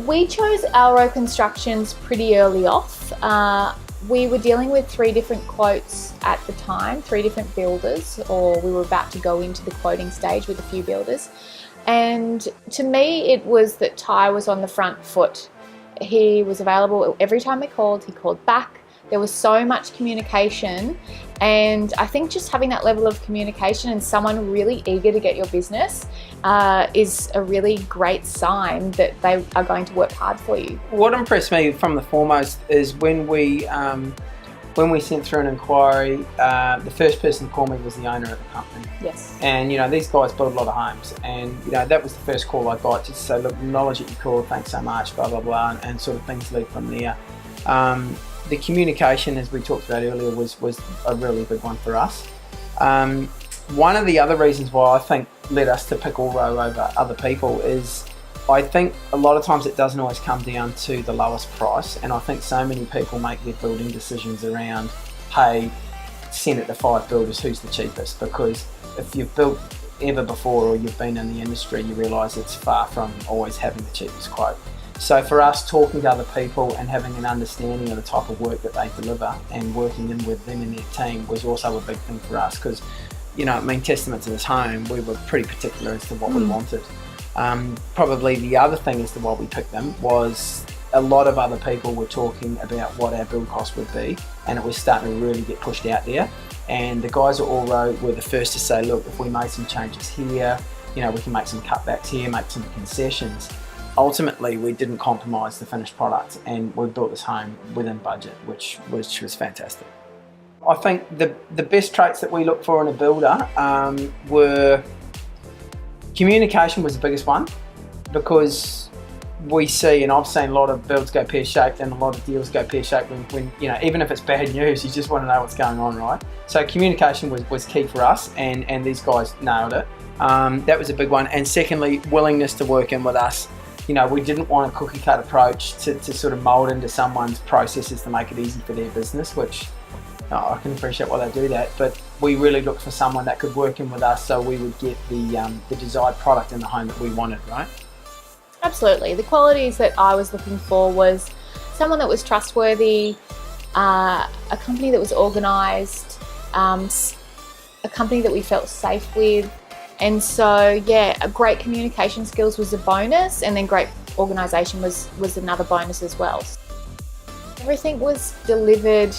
We chose Alro Constructions pretty early off. We were dealing with 3 different quotes at the time, 3 different builders, or we were about to go into the quoting stage with a few builders. And to me, it was that Ty was on the front foot. He was available every time we called, he called back. There was so much communication, and I think just having that level of communication and someone really eager to get your business is a really great sign that they are going to work hard for you. What impressed me from the foremost is when we sent through an inquiry, the first person to call me was the owner of the company. Yes. And these guys build a lot of homes, and that was the first call I got, just to say, look, acknowledge that you called, thanks so much, blah blah blah, and sort of things lead from there. The communication, as we talked about earlier, was a really big one for us. One of the other reasons why I think led us to pick Alro over other people is I think a lot of times it doesn't always come down to the lowest price, and I think so many people make their building decisions around, hey, send it to 5 builders, who's the cheapest? Because if you've built ever before or you've been in the industry, you realise it's far from always having the cheapest quote. So for us, talking to other people and having an understanding of the type of work that they deliver and working in with them and their team was also a big thing for us, because, testament to this home, we were pretty particular as to what we wanted. Probably the other thing as to why we picked them was a lot of other people were talking about what our build cost would be, and it was starting to really get pushed out there. And the guys at Alro were the first to say, look, if we made some changes here, we can make some cutbacks here, make some concessions. Ultimately, we didn't compromise the finished product, and we built this home within budget, which was fantastic. I think the best traits that we look for in a builder were communication was the biggest one, because we see, and I've seen a lot of builds go pear-shaped and a lot of deals go pear-shaped when even if it's bad news, you just want to know what's going on, right? So communication was key for us, and these guys nailed it. That was a big one. And secondly, willingness to work in with us. We didn't want a cookie cut approach to sort of mould into someone's processes to make it easy for their business, which I can appreciate why they do that, but we really looked for someone that could work in with us so we would get the desired product in the home that we wanted, right? Absolutely. The qualities that I was looking for was someone that was trustworthy, a company that was organised, a company that we felt safe with. And so, a great communication skills was a bonus, and then great organisation was another bonus as well. Everything was delivered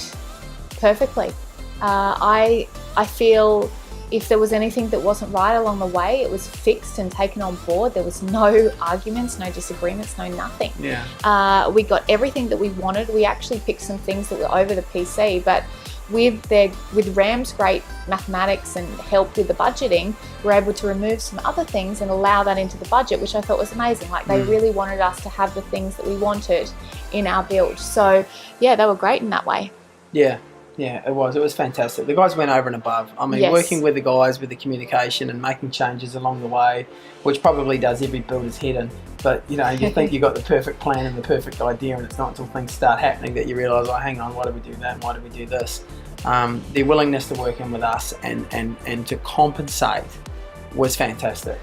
perfectly. I feel if there was anything that wasn't right along the way, it was fixed and taken on board. There was no arguments, no disagreements, no nothing. Yeah. We got everything that we wanted. We actually picked some things that were over the PC, but with Ram's great mathematics and help with the budgeting, we're able to remove some other things and allow that into the budget, which I thought was amazing. Like, they really wanted us to have the things that we wanted in our build. So they were great in that way. Yeah, it was fantastic. The guys went over and above. I mean, Yes. Working with the guys with the communication and making changes along the way, which probably does every builder's head in. But you think you got the perfect plan and the perfect idea, and it's not until things start happening that you realise, oh, hang on, why do we do that and why do we do this? Their willingness to work in with us and to compensate was fantastic.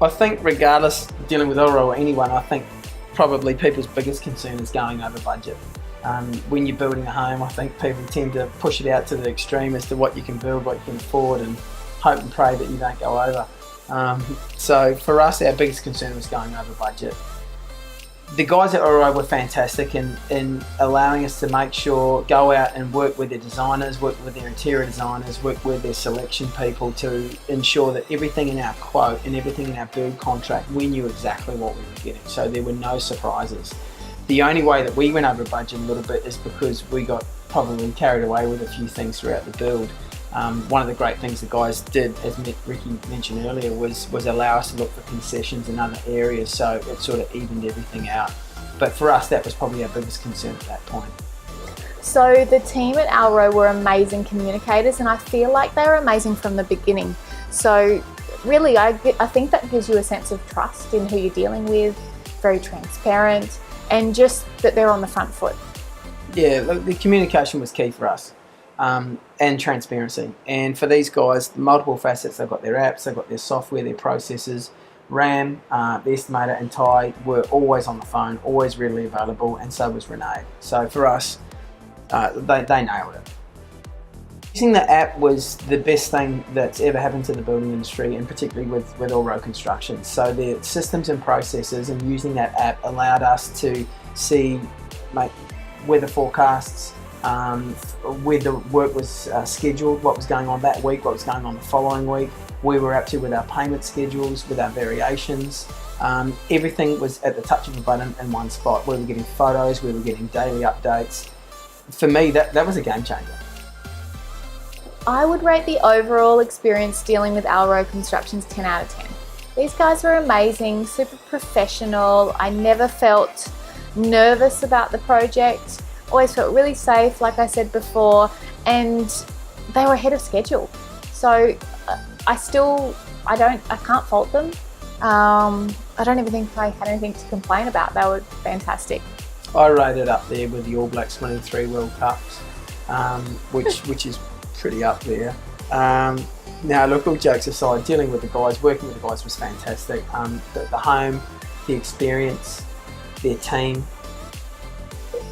I think regardless, dealing with Alro or anyone, I think probably people's biggest concern is going over budget. When you're building a home, I think people tend to push it out to the extreme as to what you can build, what you can afford, and hope and pray that you don't go over. So for us, our biggest concern was going over budget. The guys at Alro were fantastic in allowing us to make sure, go out and work with their designers, work with their interior designers, work with their selection people to ensure that everything in our quote and everything in our build contract, we knew exactly what we were getting. So there were no surprises. The only way that we went over budget a little bit is because we got probably carried away with a few things throughout the build. One of the great things the guys did, as Ricky mentioned earlier, was allow us to look for concessions in other areas, so it sort of evened everything out. But for us, that was probably our biggest concern at that point. So the team at Alro were amazing communicators, and I feel like they were amazing from the beginning. So really, I think that gives you a sense of trust in who you're dealing with, very transparent, and just that they're on the front foot. Yeah, the communication was key for us. And transparency. And for these guys, multiple facets, they've got their apps, they've got their software, their processes, Ram, the estimator, and Ty were always on the phone, always readily available, and so was Renee. So for us, they nailed it. Using the app was the best thing that's ever happened to the building industry, and particularly with Allroad Construction. So the systems and processes and using that app allowed us to see weather forecasts, where the work was scheduled, what was going on that week, what was going on the following week, where we're up to with our payment schedules, with our variations. Everything was at the touch of a button in one spot. We were getting photos, we were getting daily updates. For me, that was a game changer. I would rate the overall experience dealing with Allroad Constructions 10 out of 10. These guys were amazing, super professional. I never felt nervous about the project, always felt really safe, like I said before, and they were ahead of schedule. So I can't fault them. I don't even think I had anything to complain about. They were fantastic. I rate it up there with the All Blacks winning 3 World Cups, which is pretty up there. Now look, all jokes aside, dealing with the guys, working with the guys was fantastic. The home, the experience, their team,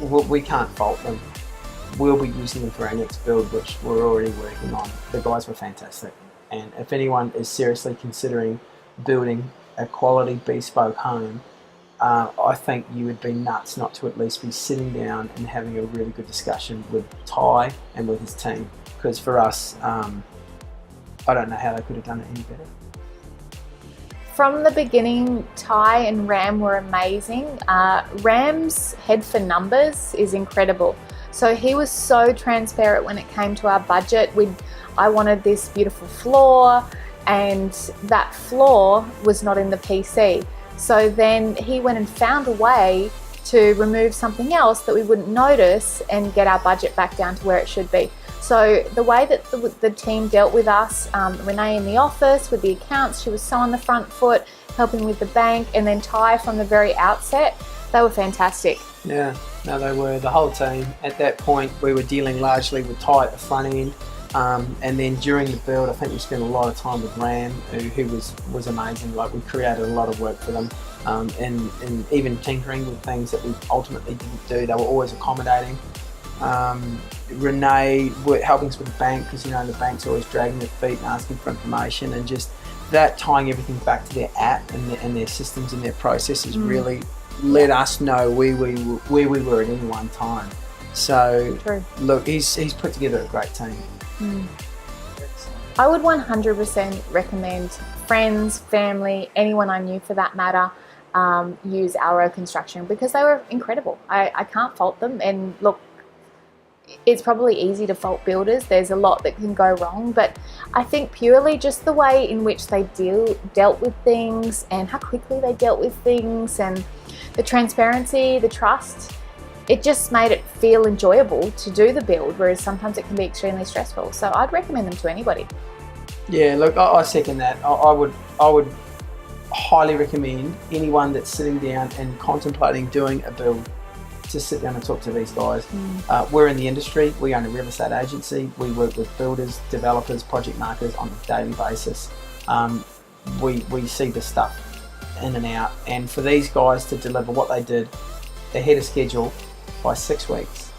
we can't fault them. We'll be using them for our next build, which we're already working on. The guys were fantastic, and if anyone is seriously considering building a quality bespoke home, I think you would be nuts not to at least be sitting down and having a really good discussion with Ty and with his team. Because for us, I don't know how they could have done it any better. From the beginning, Ty and Ram were amazing. Ram's head for numbers is incredible. So he was so transparent when it came to our budget. I wanted this beautiful floor, and that floor was not in the PC. So then he went and found a way to remove something else that we wouldn't notice and get our budget back down to where it should be. So the way that the team dealt with us, Renee in the office with the accounts, she was so on the front foot, helping with the bank, and then Ty from the very outset, they were fantastic. Yeah, no, they were. The whole team. At that point, we were dealing largely with Ty at the front end, and then during the build, I think we spent a lot of time with Ram, who was amazing. Like, we created a lot of work for them, and even tinkering with things that we ultimately didn't do. They were always accommodating. Renee helping us with the bank, because the bank's always dragging their feet and asking for information, and just that tying everything back to their app and their systems and their processes really let us know where we were at any one time. So True. Look, he's put together a great team. I would 100% recommend friends, family, anyone I knew for that matter, use Allroad Construction, because they were incredible. I can't fault them. And look, it's probably easy to fault builders. There's a lot that can go wrong, but I think purely just the way in which they dealt with things, and how quickly they dealt with things, and the transparency, the trust, it just made it feel enjoyable to do the build, whereas sometimes it can be extremely stressful. So I'd recommend them to anybody. Yeah, look, I second that. I would highly recommend anyone that's sitting down and contemplating doing a build to sit down and talk to these guys. We're in the industry. We own a real estate agency. We work with builders, developers, project marketers on a daily basis. We see this stuff in and out, and for these guys to deliver what they did ahead of schedule by 6 weeks,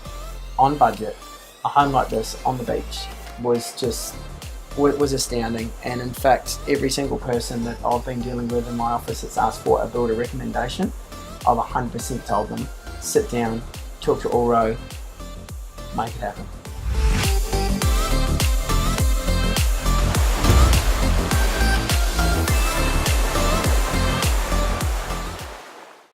on budget, a home like this on the beach was astounding. And in fact, every single person that I've been dealing with in my office that's asked for a builder recommendation, I've 100% told them, sit down, talk to Allroad, make it happen.